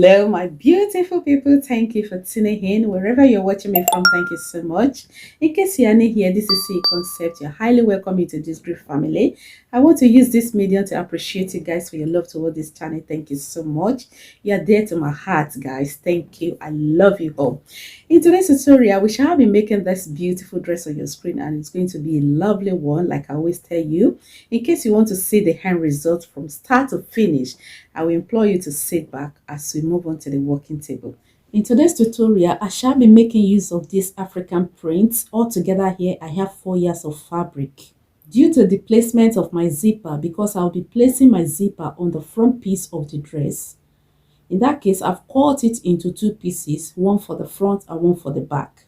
Hello, my beautiful people. Thank you for tuning in. Wherever you're watching me from, thank you so much. In case you are new here, this is C Concept. You're highly welcome into this great family. I want to use this medium to appreciate you guys for your love toward this channel. Thank you so much. You're there to my heart, guys. Thank you. I love you all. In today's tutorial, we shall be making this beautiful dress on your screen, and it's going to be a lovely one, like I always tell you. In case you want to see the end result from start to finish, I will implore you to sit back as we move on to the working table. In today's tutorial, I shall be making use of this African print. Altogether here, I have 4 yards of fabric. Due to the placement of my zipper, because I'll be placing my zipper on the front piece of the dress, in that case, I've cut it into 2 pieces, one for the front and one for the back.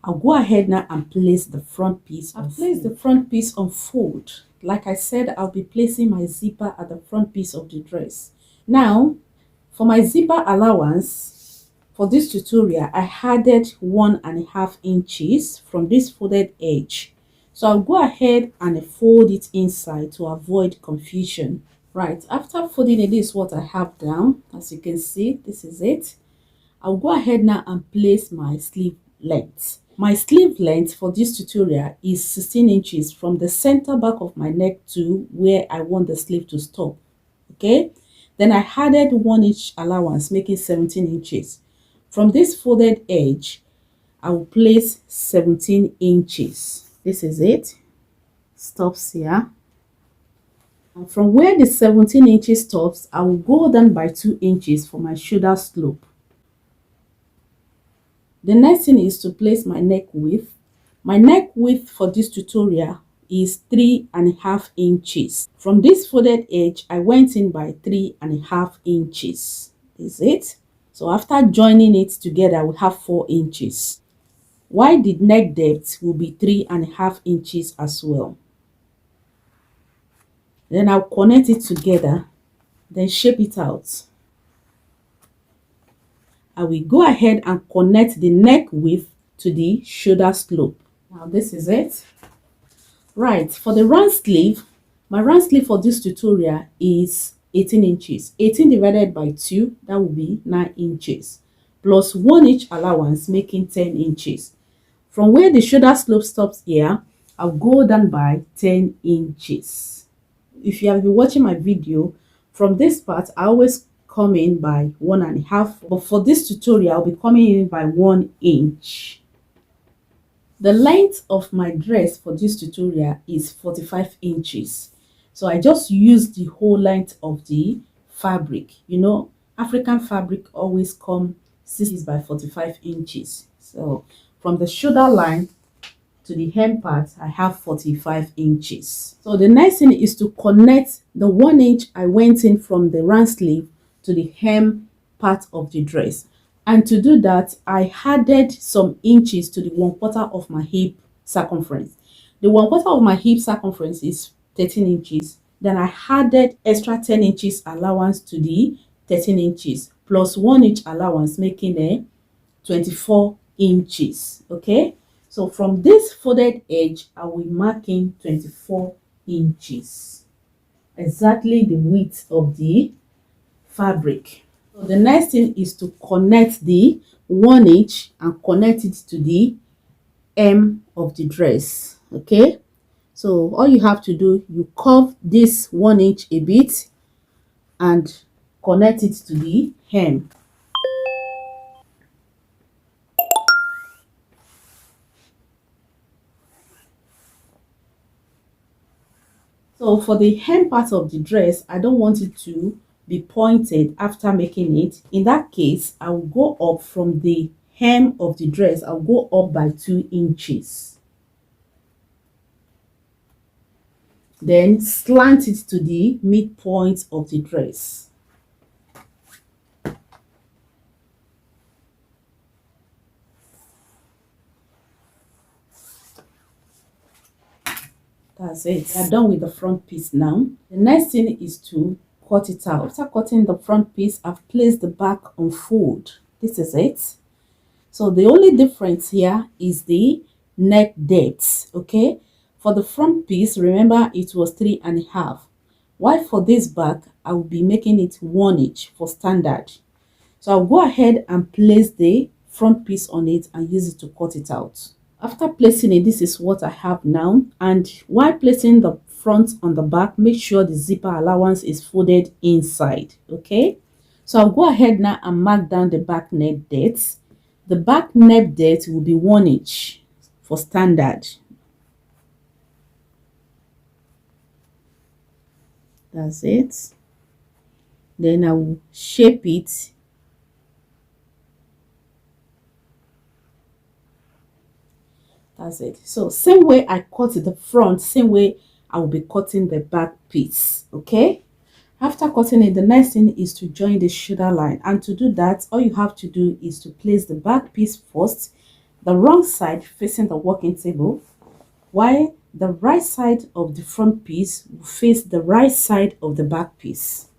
I'll go ahead now and place the front piece. I've placed the front piece on fold. Like I said, I'll be placing my zipper at the front piece of the dress. Now, for my zipper allowance, for this tutorial, I added 1.5 inches from this folded edge. So I'll go ahead and fold it inside to avoid confusion. Right, after folding it, this is what I have down. As you can see, this is it. I'll go ahead now and place my sleeve length. My sleeve length for this tutorial is 16 inches from the center back of my neck to where I want the sleeve to stop. Okay, then I added 1 inch allowance, making 17 inches. From this folded edge, I will place 17 inches. This is it. Stops here. And from where the 17 inches stops, I will go down by 2 inches for my shoulder slope. The next thing is to place my neck width. My neck width for this tutorial is 3.5 inches. From this folded edge, I went in by 3.5 inches. Is it? So after joining it together, we have 4 inches. While the neck depth will be 3.5 inches as well. Then I'll connect it together, then shape it out. I will go ahead and connect the neck width to the shoulder slope. Now this is it. Right, for the round sleeve, my round sleeve for this tutorial is 18 inches. 18 divided by 2, that will be 9 inches. Plus 1 inch allowance, making 10 inches. From where the shoulder slope stops here, I'll go down by 10 inches. If you have been watching my video, from this part, I always come in by 1.5. But for this tutorial, I'll be coming in by 1 inch. The length of my dress for this tutorial is 45 inches. So I just used the whole length of the fabric. You know, African fabric always come 6 by 45 inches. So from the shoulder line to the hem part, I have 45 inches. So the next thing is to connect the 1 inch I went in from the round sleeve to the hem part of the dress. And to do that, I added some inches to the 1/4 of my hip circumference. The 1/4 of my hip circumference is 13 inches. Then I added extra 10 inches allowance to the 13 inches plus 1 inch allowance, making a 24 inches. Okay. So from this folded edge, I will mark in 24 inches. Exactly the width of the fabric. So the next thing is to connect the 1 inch and connect it to the hem of the dress. Okay. So all you have to do, you curve this 1 inch a bit and connect it to the hem. So for the hem part of the dress, I don't want it to be pointed after making it. In that case, I will go up from the hem of the dress. I'll go up by 2 inches. Then slant it to the midpoint of the dress. That's it. We're done with the front piece now. The next thing is to cut it out. After cutting the front piece, I've placed the back on fold. This is it. So the only difference here is the neck depth. Okay. For the front piece, remember it was 3.5. While for this back, I will be making it 1 inch for standard. So I'll go ahead and place the front piece on it and use it to cut it out. After placing it, this is what I have now. And while placing the front on the back, make sure the zipper allowance is folded inside. Okay, so I'll go ahead now and mark down the back neck depth. The back neck depth will be 1 inch for standard. That's it. Then I will shape it. That's it. So same way I cut the front, same way I will be cutting the back piece. Okay, after cutting it, the next thing is to join the shoulder line, and to do that, all you have to do is to place the back piece first, the wrong side facing the working table, while the right side of the front piece will face the right side of the back piece.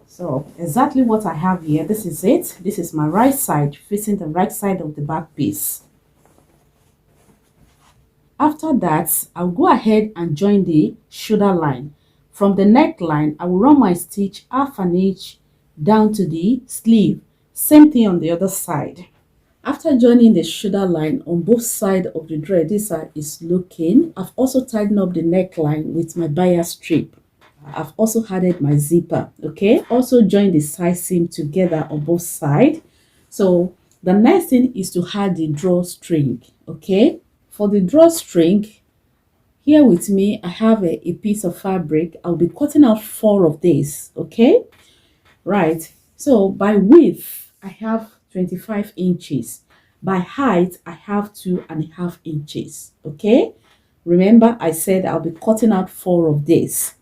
So exactly what I have here, this is it. This is my right side facing the right side of the back piece. After that, I'll go ahead and join the shoulder line. From the neckline, I will run my stitch half an inch down to the sleeve. Same thing on the other side. After joining the shoulder line on both sides of the dress, this side is looking. I've also tightened up the neckline with my bias strip. I've also added my zipper. Okay, also join the side seam together on both sides. So the next thing is to add the drawstring. Okay, for the drawstring, here with me I have a piece of fabric. I'll be cutting out 4 of these. Okay, right. So by width I have 25 inches. By height I have 2.5 inches. Okay, remember I said I'll be cutting out 4 of these.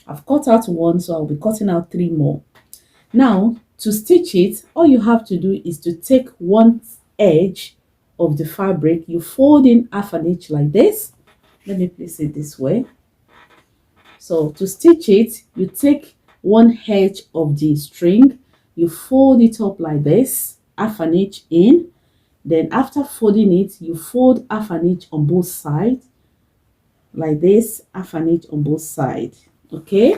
I've cut out 1, so I'll be cutting out 3 more. Now to stitch it, all you have to do is to take one edge of the fabric, you fold in half an inch like this. Let me place it this way. So to stitch it, you take one edge of the string, you fold it up like this, half an inch in. Then after folding it, you fold half an inch on both sides like this, half an inch on both sides. Okay,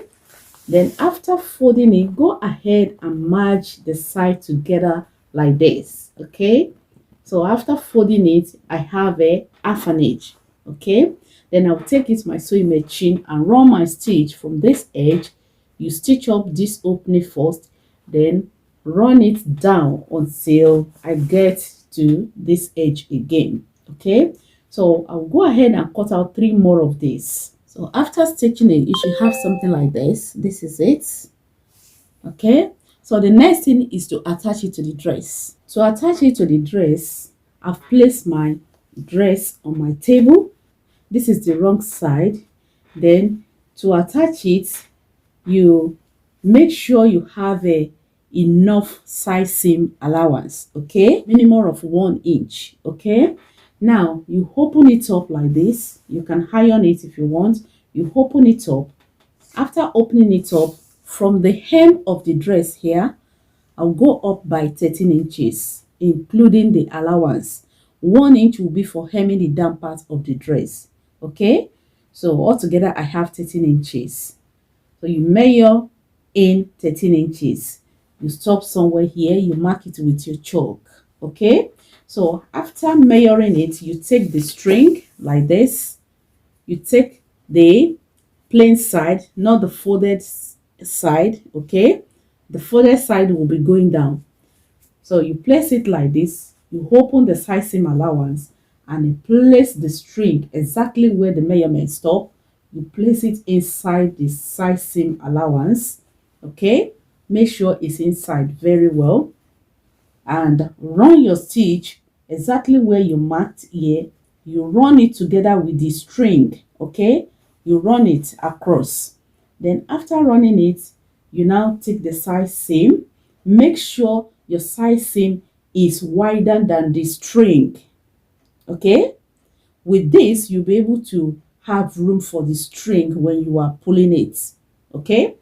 then after folding it, go ahead and merge the side together like this. Okay, so after folding it, I have a half an inch. Okay, then I'll take it my sewing machine and run my stitch from this edge. You stitch up this opening first, then run it down until I get to this edge again. Okay, so I'll go ahead and cut out 3 more of these. So after stitching it, you should have something like this. This is it. Okay, so the next thing is to attach it to the dress. To attach it to the dress, I've placed my dress on my table. This is the wrong side. Then to attach it, you make sure you have enough side seam allowance. Okay, minimum of 1 inch. Okay, now you open it up like this. You can iron it if you want. You open it up. After opening it up, from the hem of the dress here, I'll go up by 13 inches, including the allowance. 1 inch will be for hemming the down part of the dress. Okay, so altogether I have 13 inches. So you measure in 13 inches. You stop somewhere here, you mark it with your chalk. Okay, so after measuring it, you take the string like this. You take the plain side, not the folded side. Okay, the folded side will be going down. So you place it like this. You open the side seam allowance and you place the string exactly where the measurement stop. You place it inside the side seam allowance. Okay, make sure it's inside very well, and run your stitch exactly where you marked here. You run it together with the string. Okay, you run it across. Then after running it, you now take the side seam. Make sure your side seam is wider than the string. Okay, with this you'll be able to have room for the string when you are pulling it. Okay,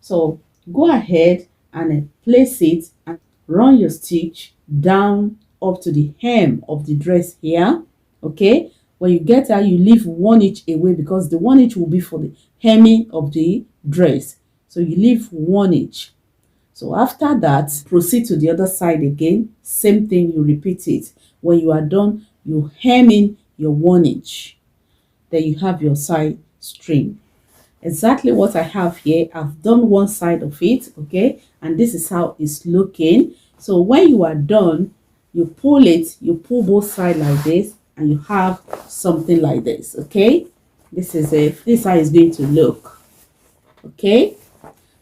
so go ahead and place it and run your stitch down up to the hem of the dress here. Okay, when you get there, you leave 1 inch away because the 1 inch will be for the hemming of the dress. So you leave 1 inch. So after that, proceed to the other side again. Same thing, you repeat it. When you are done, you hem in your 1 inch. Then you have your side string. Exactly what I have here. I've done one side of it, okay, and this is how it's looking. So when you are done, you pull it, you pull both sides like this, and you have something like this, okay. This is it. This is how it's going to look, okay.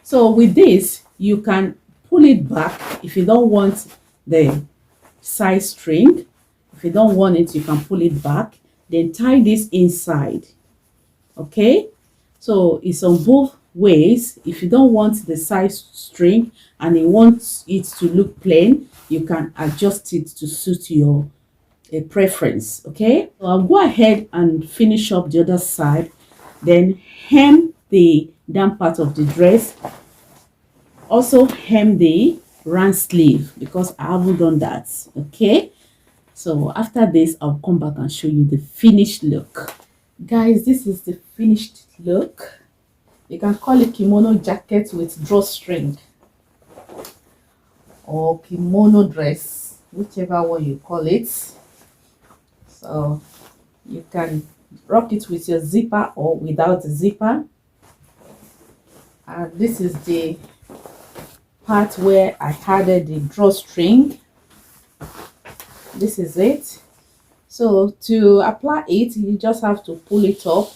So with this, you can pull it back if you don't want the side string. If you don't want it, you can pull it back, then tie this inside, okay. So it's on both ways. If you don't want the side string and you want it to look plain, you can adjust it to suit your preference, okay. So I'll go ahead and finish up the other side, then hem the down part of the dress. Also hem the round sleeve because I haven't done that, okay. So after this, I'll come back and show you the finished look. Guys, this is the finished look. You can call it kimono jacket with drawstring or kimono dress, whichever one you call it. So you can rock it with your zipper or without the zipper. And this is the part where I added the drawstring. This is it. So to apply it, you just have to pull it up.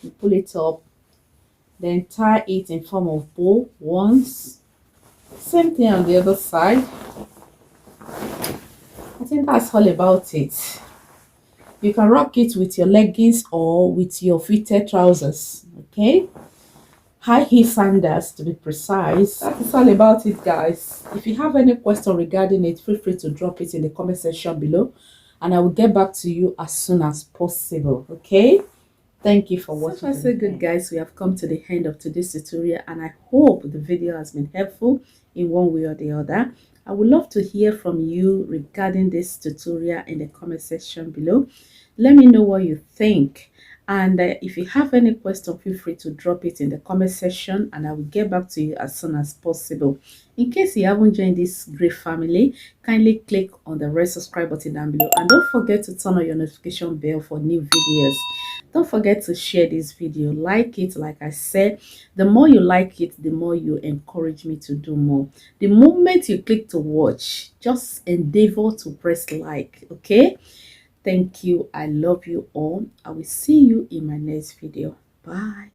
You pull it up, then tie it in form of bow once. Same thing on the other side. I think that's all about it. You can rock it with your leggings or with your fitted trousers, okay. High heel sandals to be precise. That is all about it, guys. If you have any question regarding it, feel free to drop it in the comment section below and I will get back to you as soon as possible, okay. Thank you for watching. So good, guys, we have come to the end of today's tutorial and I hope the video has been helpful in one way or the other. I would love to hear from you regarding this tutorial in the comment section below. Let me know what you think. And if you have any question, feel free to drop it in the comment section and I will get back to you as soon as possible. In case you haven't joined this great family, kindly click on the red subscribe button down below and don't forget to turn on your notification bell for new videos. Don't forget to share this video, like it. Like I said, the more you like it, the more you encourage me to do more. The moment you click to watch, just endeavor to press like, okay. Thank you. I love you all. I will see you in my next video. Bye.